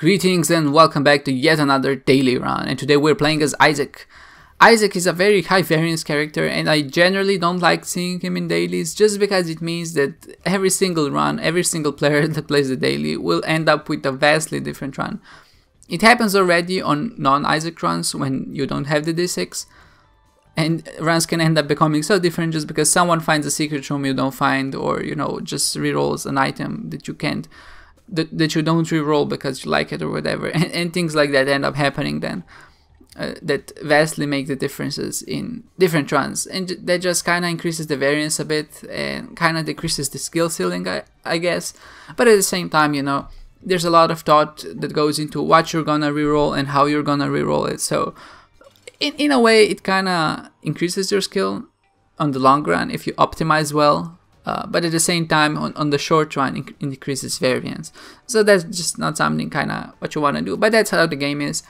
Greetings and welcome back to yet another daily run, and today we're playing as Isaac. Isaac is a very high variance character and I generally don't like seeing him in dailies just because it means that every single run, every single player that plays the daily will end up with a vastly different run. It happens already on non-Isaac runs when you don't have the D6, and runs can end up becoming so different just because someone finds a secret room you don't find, or just rerolls an item that you can't. That you don't reroll because you like it or whatever, and things like that end up happening then that vastly make the differences in different runs, and that just kind of increases the variance a bit and kind of decreases the skill ceiling, I guess. But at the same time, there's a lot of thought that goes into what you're gonna reroll and how you're gonna reroll it, so in a way it kind of increases your skill on the long run if you optimize well. But at the same time, on the short run, it increases variance. So that's just not something kind of what you want to do. But that's how the game is.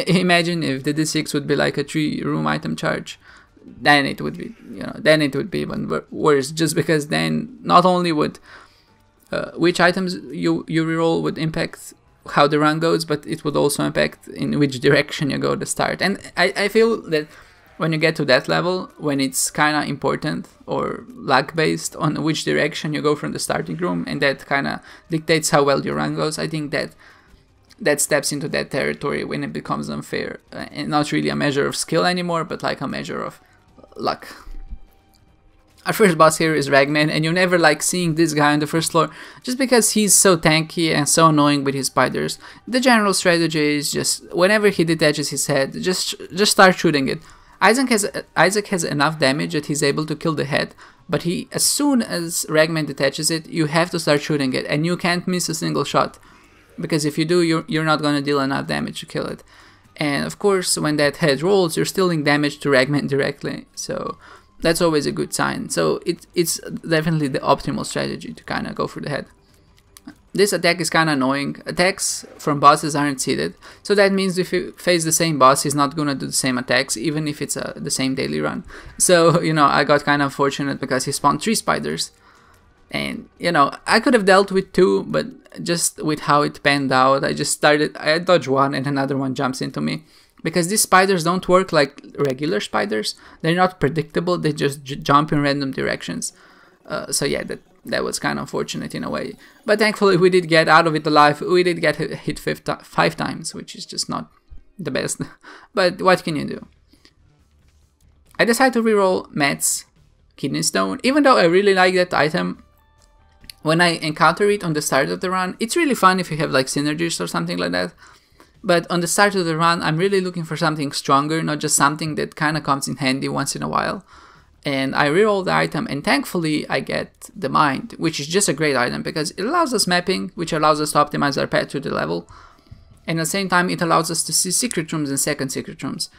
Imagine if the D6 would be like a 3-room item charge. Then it would be, then it would be even worse. Just because then not only would which items you reroll would impact how the run goes, but it would also impact in which direction you go to start. And I feel that when you get to that level, when it's kind of important or luck based on which direction you go from the starting room, and that kind of dictates how well your run goes, I think that steps into that territory when it becomes unfair and not really a measure of skill anymore, but like a measure of luck. Our first boss here is Ragman, and you never like seeing this guy on the first floor just because he's so tanky and so annoying with his spiders. The general strategy is just whenever he detaches his head, just start shooting it. Isaac has enough damage that he's able to kill the head, but as soon as Ragman detaches it, you have to start shooting it, and you can't miss a single shot, because if you do, you're not going to deal enough damage to kill it. And of course, when that head rolls, you're dealing damage to Ragman directly, so that's always a good sign. So it's definitely the optimal strategy to kind of go for the head. This attack is kind of annoying. Attacks from bosses aren't seeded, so that means if you face the same boss, he's not gonna do the same attacks, even if it's the same daily run. So, I got kind of fortunate because he spawned 3 spiders. And, I could have dealt with 2, but just with how it panned out, I dodged one and another one jumps into me. Because these spiders don't work like regular spiders. They're not predictable, they just jump in random directions. So yeah, that was kind of unfortunate in a way. But thankfully we did get out of it alive. We did get hit 5 times, which is just not the best. But what can you do? I decided to reroll Matt's Kidney Stone. Even though I really like that item, when I encounter it on the start of the run, it's really fun if you have like synergies or something like that. But on the start of the run, I'm really looking for something stronger, not just something that kind of comes in handy once in a while. And I reroll the item, and thankfully I get the Mind, which is just a great item because it allows us mapping, which allows us to optimize our path to the level. And at the same time, it allows us to see secret rooms and second secret rooms,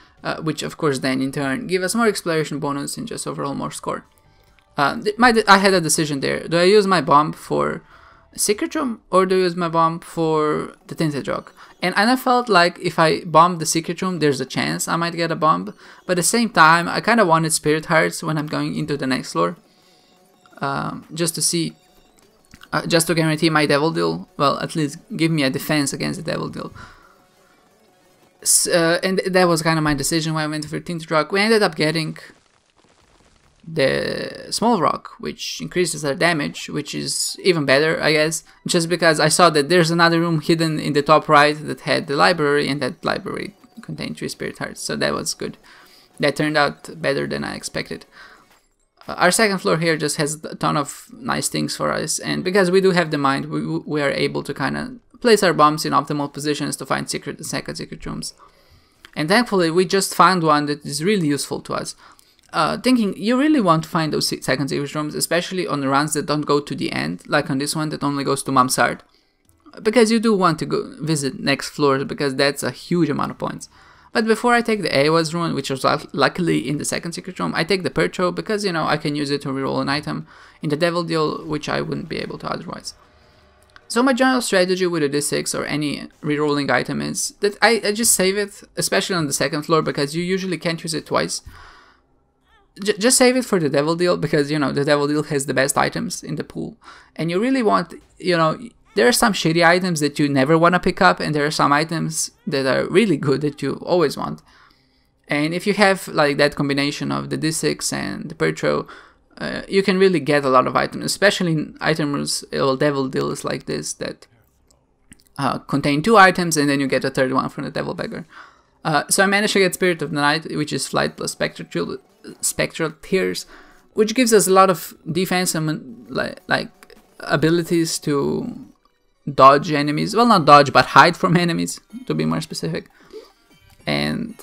which of course then in turn give us more exploration bonus and just overall more score. I had a decision there. Do I use my bomb for a secret room or do I use my bomb for the Tinted Rock? And I felt like if I bomb the secret room, there's a chance I might get a bomb. But at the same time, I kind of wanted Spirit Hearts when I'm going into the next floor. Just to see, just to guarantee my Devil Deal. Well, at least give me a defense against the Devil Deal. And that was kind of my decision when I went for Tinted Rock. We ended up getting the Small Rock, which increases our damage, which is even better, I guess, just because I saw that there's another room hidden in the top right that had the library, and that library contained 3 Spirit Hearts, so that was good. That turned out better than I expected. Our second floor here just has a ton of nice things for us, and because we do have the Mind, we are able to kind of place our bombs in optimal positions to find secret and second secret rooms. And thankfully, we just found one that is really useful to us. Thinking you really want to find those second secret rooms, especially on the runs that don't go to the end, like on this one that only goes to Mansard, because you do want to go visit next floors because that's a huge amount of points. But before I take the Awas rune, which was luckily in the second secret room, I take the Percho because I can use it to reroll an item in the Devil Deal, which I wouldn't be able to otherwise. So my general strategy with a D6 or any rerolling item is that I just save it, especially on the second floor, because you usually can't use it twice. Just save it for the Devil Deal because, the Devil Deal has the best items in the pool. And you really want, there are some shitty items that you never want to pick up, and there are some items that are really good that you always want. And if you have like that combination of the D6 and the Pertro, you can really get a lot of items, especially in item rooms or devil deals like this that contain 2 items, and then you get a third one from the Devil Beggar. So I managed to get Spirit of the Night, which is flight plus spectral tears, which gives us a lot of defense and like abilities to dodge enemies. Well, not dodge, but hide from enemies, to be more specific. And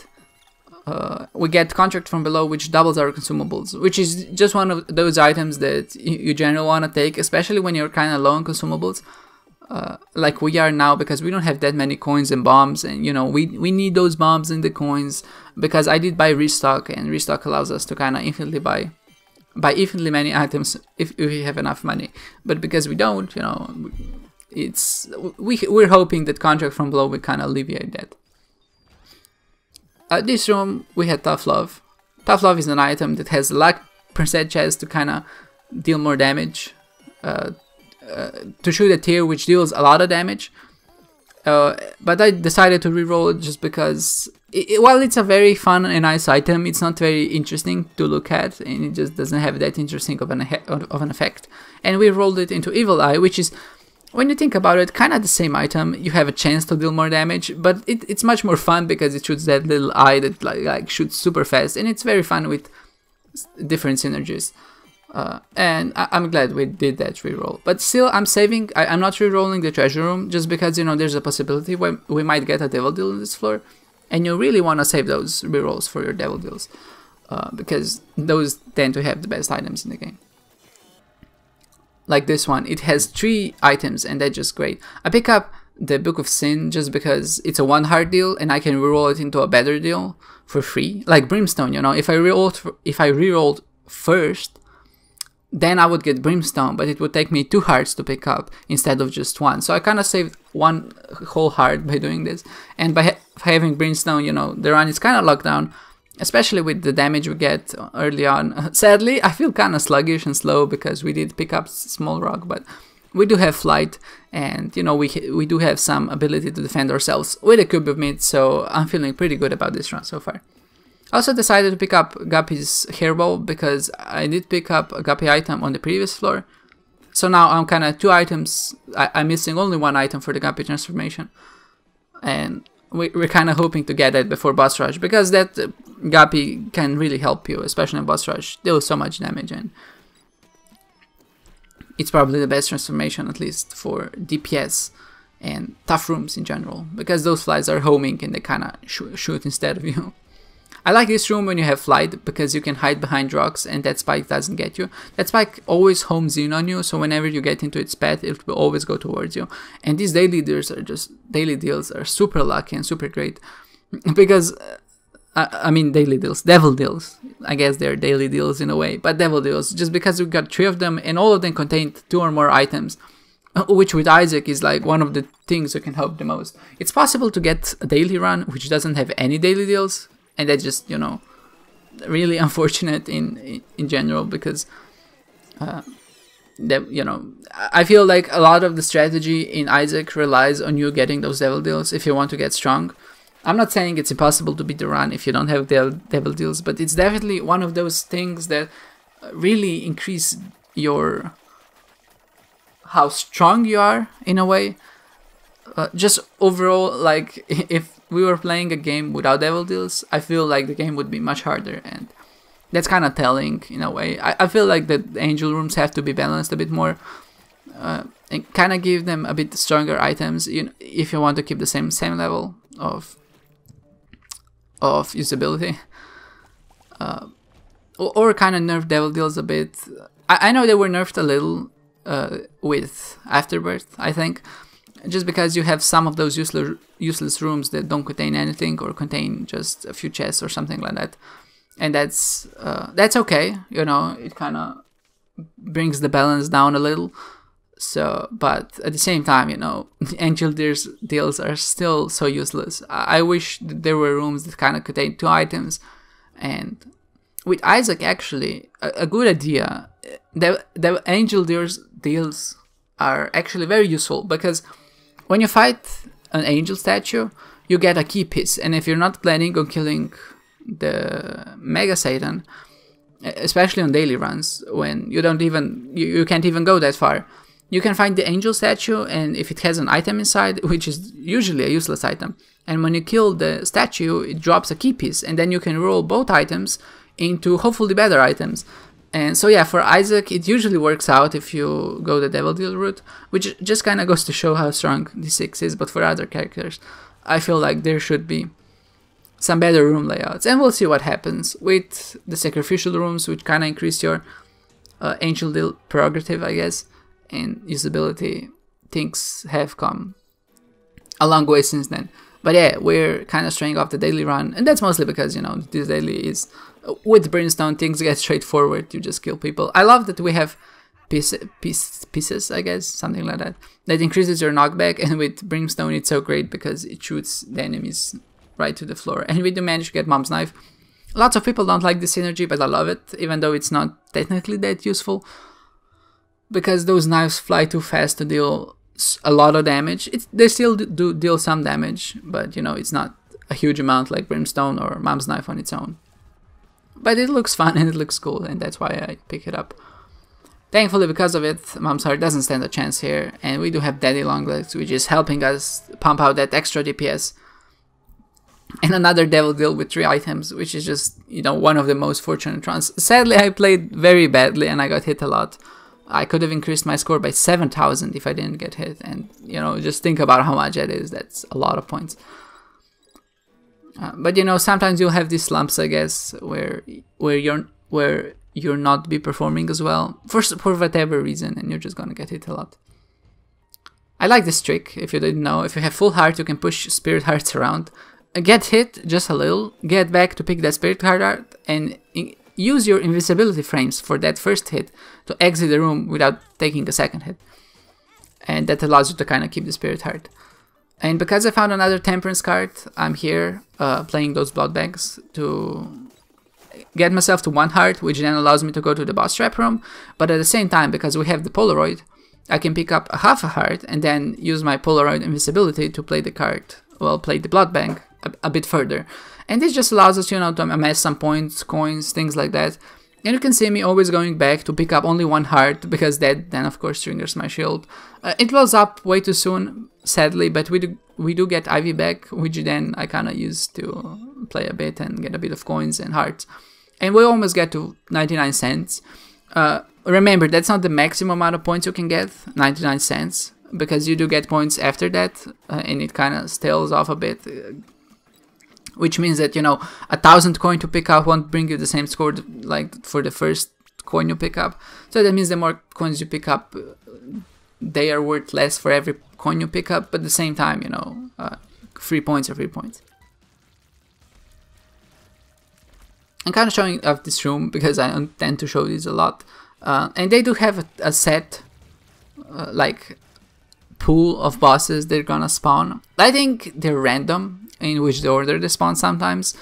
we get Contract from Below, which doubles our consumables, which is just one of those items that you generally want to take, especially when you're kind of low on consumables, like we are now, because we don't have that many coins and bombs, and you know, we need those bombs and the coins, because I did buy Restock, and Restock allows us to kind of infinitely buy infinitely many items if we have enough money. But because we don't, you know, we're hoping that Contract from Below will kind of alleviate that. This room, we had Tough Love. Tough Love is an item that has a luck percent chance to kind of deal more damage, to shoot a tier which deals a lot of damage. But I decided to reroll it just because, while it's a very fun and nice item, it's not very interesting to look at, and it just doesn't have that interesting of an effect. And we rolled it into Evil Eye, which is, when you think about it, kind of the same item. You have a chance to deal more damage, but it's much more fun because it shoots that little eye that like shoots super fast, and it's very fun with different synergies. And I'm glad we did that reroll. But still, I'm saving. I'm not rerolling the treasure room just because, you know, there's a possibility where we might get a devil deal on this floor, and you really want to save those rerolls for your devil deals, because those tend to have the best items in the game. Like this one, it has 3 items, and that's just great. I pick up the Book of Sin just because it's a 1 heart deal, and I can reroll it into a better deal for free. Like Brimstone, you know, if I rerolled first, then I would get Brimstone, but it would take me 2 hearts to pick up instead of just 1. So I kind of saved 1 whole heart by doing this, and by having Brimstone, you know, the run is kind of locked down, especially with the damage we get early on. Sadly, I feel kind of sluggish and slow because we did pick up Small Rock, but we do have Flight, and you know, we do have some ability to defend ourselves with a Cube of Meat, so I'm feeling pretty good about this run so far. I also decided to pick up Guppy's Hairball because I did pick up a Guppy item on the previous floor, so now I'm kind of 2 items, I'm missing only 1 item for the Guppy transformation, and we're kind of hoping to get that before boss rush, because that Guppy can really help you, especially in boss rush. Deals so much damage, and it's probably the best transformation, at least for DPS and tough rooms in general, because those flies are homing and they kind of shoot instead of you. I like this room when you have Flight, because you can hide behind rocks and that spike doesn't get you. That spike always homes in on you, so whenever you get into its path, it will always go towards you. And these daily deals are super lucky and super great, because I mean daily deals, devil deals. I guess they're daily deals in a way, but devil deals, just because we got 3 of them and all of them contained 2 or more items, which with Isaac is like one of the things that can help the most. It's possible to get a daily run which doesn't have any daily deals, and that's just, you know, really unfortunate in general, because that, you know, I feel like a lot of the strategy in Isaac relies on you getting those devil deals if you want to get strong. I'm not saying it's impossible to beat the run if you don't have devil deals, but it's definitely one of those things that really increase your how strong you are in a way. Just overall, like if we were playing a game without devil deals, I feel like the game would be much harder, and that's kind of telling in a way. I feel like the angel rooms have to be balanced a bit more, and kind of give them a bit stronger items, you know, if you want to keep the same level of usability, or kind of nerf devil deals a bit. I know they were nerfed a little with Afterbirth, I think, just because you have some of those useless rooms that don't contain anything or contain just a few chests or something like that, and that's okay, you know, it kind of brings the balance down a little. So, but at the same time, you know, angel deals are still so useless. I wish that there were rooms that kind of contain 2 items, and with Isaac, actually, a good idea. The angel deals are actually very useful, because when you fight an angel statue, you get a key piece, and if you're not planning on killing the Mega Satan, especially on daily runs, when you don't even you can't even go that far, you can find the angel statue, and if it has an item inside, which is usually a useless item, and when you kill the statue, it drops a key piece, and then you can roll both items into hopefully better items. And so yeah, for Isaac, it usually works out if you go the Devil Deal route, which just kind of goes to show how strong D6 is. But for other characters, I feel like there should be some better room layouts, and we'll see what happens with the sacrificial rooms, which kind of increase your Angel Deal prerogative, I guess, and usability. Things have come a long way since then. But yeah, we're kind of straying off the daily run, and that's mostly because, you know, this daily is, with Brimstone, things get straightforward. You just kill people. I love that we have pieces, I guess, something like that, that increases your knockback, and with Brimstone it's so great because it shoots the enemies right to the floor. And we do manage to get Mom's Knife. Lots of people don't like this synergy, but I love it, even though it's not technically that useful, because those knives fly too fast to deal a lot of damage. They still do deal some damage, but you know, it's not a huge amount like Brimstone or Mom's Knife on its own. But it looks fun and it looks cool, and that's why I pick it up. Thankfully, because of it, Mom's Heart doesn't stand a chance here, and we do have Daddy Longlegs, which is helping us pump out that extra DPS. And another Devil Deal with 3 items, which is just, you know, one of the most fortunate runs. Sadly, I played very badly and I got hit a lot. I could have increased my score by 7,000 if I didn't get hit, and, you know, just think about how much that is. That's a lot of points. But, you know, sometimes you'll have these slumps, I guess, where you're not be performing as well for whatever reason, and you're just gonna get hit a lot. I like this trick. If you didn't know, if you have full heart, you can push spirit hearts around, get hit just a little, get back to pick that spirit heart, and use your invisibility frames for that first hit to exit the room without taking a second hit, and that allows you to kind of keep the spirit heart. And because I found another Temperance card, I'm here playing those blood banks to get myself to 1 heart, which then allows me to go to the boss trap room. But at the same time, because we have the Polaroid, I can pick up a half a heart and then use my Polaroid invisibility to play the card, well, play the blood bank a bit further. And this just allows us, you know, to amass some points, coins, things like that. And you can see me always going back to pick up only 1 heart, because that then of course triggers my shield. It blows up way too soon, sadly, but we do get Ivy back, which then I kind of use to play a bit and get a bit of coins and hearts. And we almost get to 99 cents. Remember, that's not the maximum amount of points you can get, 99 cents, because you do get points after that, and it kind of tails off a bit. Which means that, you know, 1,000 coin to pick up won't bring you the same score like for the first coin you pick up. So that means the more coins you pick up, they are worth less for every coin you pick up, but at the same time, you know, free points are free points. I'm kind of showing off this room because I don't tend to show these a lot. And they do have a set, like, pool of bosses they're gonna spawn. I think they're random in which order they spawn sometimes,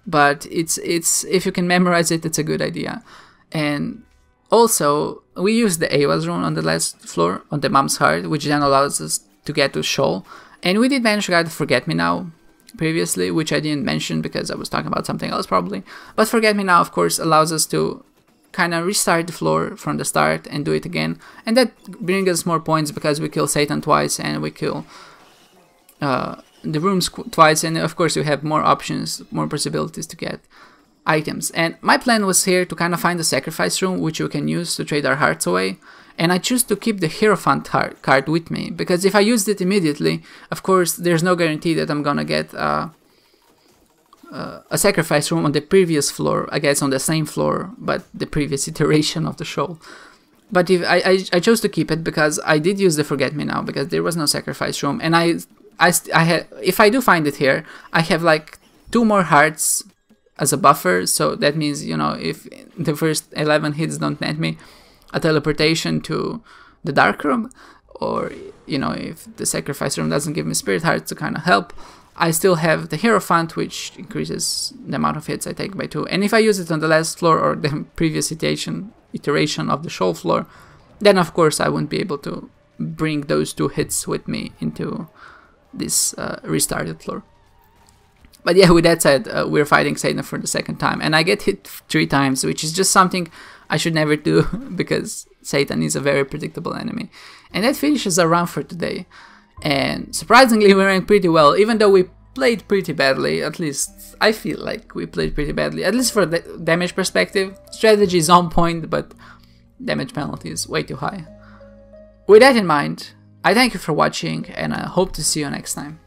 but it's if you can memorize it, it's a good idea. And also, we use the Ava's rune on the last floor, on the Mom's Heart, which then allows us to get to Shoal. And we did manage to get Forget Me Now previously, which I didn't mention because I was talking about something else probably. But Forget Me Now, of course, allows us to kind of restart the floor from the start and do it again. And that brings us more points because we kill Satan twice and we kill the rooms twice, and of course you have more options, more possibilities to get items. And my plan was here to kind of find a sacrifice room which you can use to trade our hearts away, and I choose to keep the Hierophant card with me, because if I used it immediately, of course there's no guarantee that I'm gonna get a sacrifice room on the previous floor, I guess on the same floor, but the previous iteration of the show. But if I chose to keep it because I did use the Forget Me Now, because there was no sacrifice room, and I had, if I do find it here, I have like 2 more hearts as a buffer, so that means, you know, if the first 11 hits don't net me a teleportation to the dark room, or, you know, if the sacrifice room doesn't give me spirit hearts to kind of help, I still have the Hierophant, which increases the amount of hits I take by 2. And if I use it on the last floor or the previous iteration of the show floor, then of course I wouldn't be able to bring those 2 hits with me into this restarted floor. But yeah, with that said, we're fighting Satan for the 2nd time, and I get hit 3 times, which is just something I should never do because Satan is a very predictable enemy. And that finishes our round for today. And surprisingly, we ran pretty well, even though we played pretty badly. At least I feel like we played pretty badly, at least for the damage perspective. Strategy is on point, but damage penalty is way too high. With that in mind, I thank you for watching, and I hope to see you next time.